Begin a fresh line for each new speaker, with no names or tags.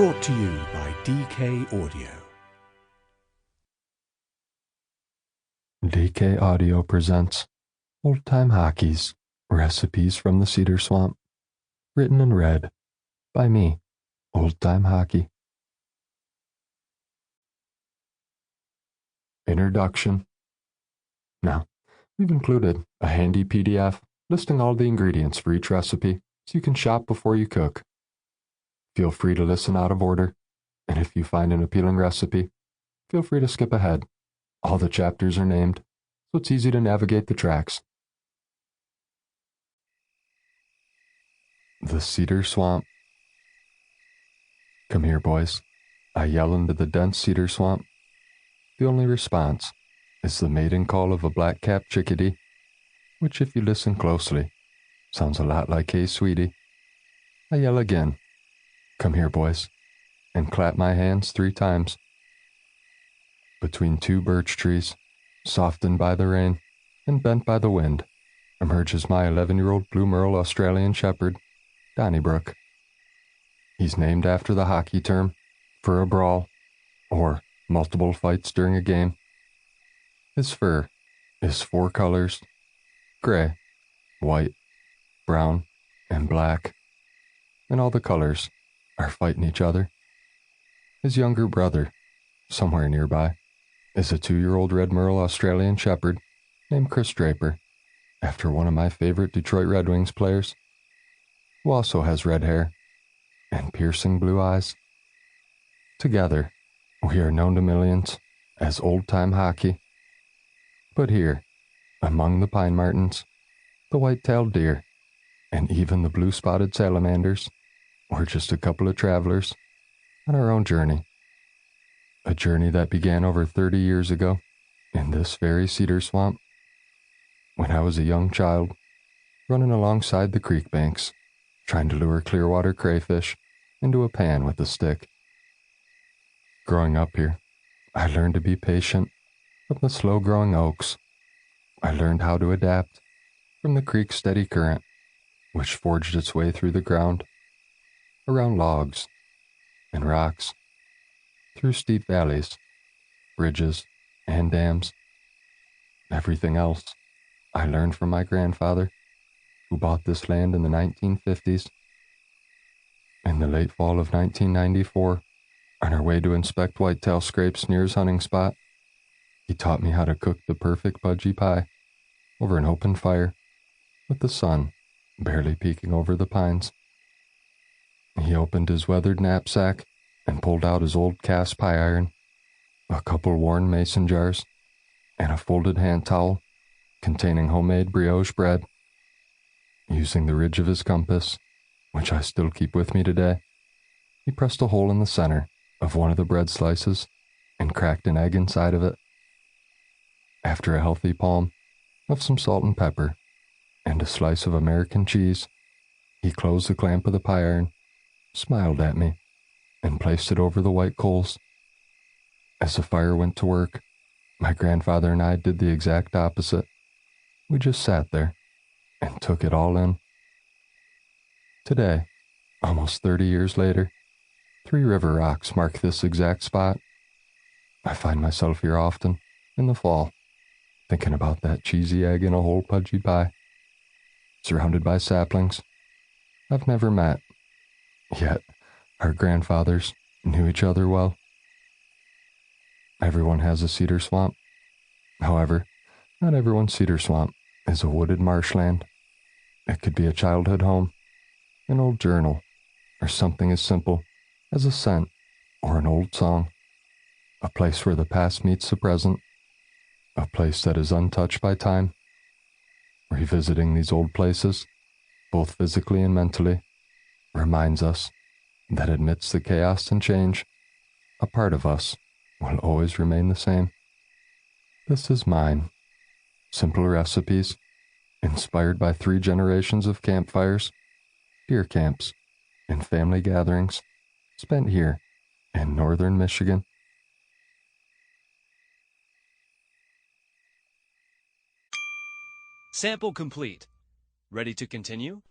Brought to you by DK Audio.
DK Audio presents Old Time Hawkey's Recipes from the Cedar Swamp, written and read by me, Old Time Hawkey. Introduction. Now, we've included a handy PDF listing all the ingredients for each recipe so you can shop before you cook. Feel free to listen out of order, and if you find an appealing recipe, feel free to skip ahead. All the chapters are named, so it's easy to navigate the tracks. The Cedar Swamp. "Come here, boys," I yell into the dense cedar swamp. The only response is the mating call of a black-capped chickadee, which, if you listen closely, sounds a lot like "Hey, sweetie." I yell again, "Come here, boys," and clap my hands 3 times. Between 2 birch trees, softened by the rain and bent by the wind, emerges my 11-year-old blue merle Australian shepherd, Donnybrook. He's named after the hockey term for a brawl, or multiple fights during a game. His fur is 4 colors: gray, white, brown, and black, and all the colors are fighting each other. His younger brother, somewhere nearby, is a 2-year-old red merle Australian shepherd named Chris Draper, after one of my favorite Detroit Red Wings players, who also has red hair and piercing blue eyes. Together, we are known to millions as Old Time Hawkey. But here, among the pine martens, the white-tailed deer, and even the blue-spotted salamanders, we're just a couple of travelers on our own journey. A journey that began over 30 years ago in this very cedar swamp, when I was a young child, running alongside the creek banks, trying to lure clearwater crayfish into a pan with a stick. Growing up here, I learned to be patient from the slow-growing oaks. I learned how to adapt from the creek's steady current, which forged its way through the ground, around logs and rocks, through steep valleys, bridges, and dams. Everything else I learned from my grandfather, who bought this land in the 1950s. In the late fall of 1994, on our way to inspect whitetail scrapes near his hunting spot, he taught me how to cook the perfect pudgy pie over an open fire with the sun barely peeking over the pines. He opened his weathered knapsack and pulled out his old cast pie iron, a couple worn mason jars, and a folded hand towel containing homemade brioche bread. Using the ridge of his compass, which I still keep with me today, he pressed a hole in the center of one of the bread slices and cracked an egg inside of it. After a healthy palm of some salt and pepper and a slice of American cheese, he closed the clamp of the pie iron, smiled at me, and placed it over the white coals. As the fire went to work, my grandfather and I did the exact opposite. We just sat there and took it all in. Today, almost 30 years later, 3 river rocks mark this exact spot. I find myself here often in the fall, thinking about that cheesy egg in a whole pudgy pie, surrounded by saplings I've never met, yet our grandfathers knew each other well. Everyone has a cedar swamp. However, not everyone's cedar swamp is a wooded marshland. It could be a childhood home, an old journal, or something as simple as a scent or an old song. A place where the past meets the present, a place that is untouched by time. Revisiting these old places, both physically and mentally, reminds us that amidst the chaos and change, a part of us will always remain the same. This is mine. Simple recipes, inspired by 3 generations of campfires, deer camps, and family gatherings spent here in northern Michigan.
Sample complete. Ready to continue?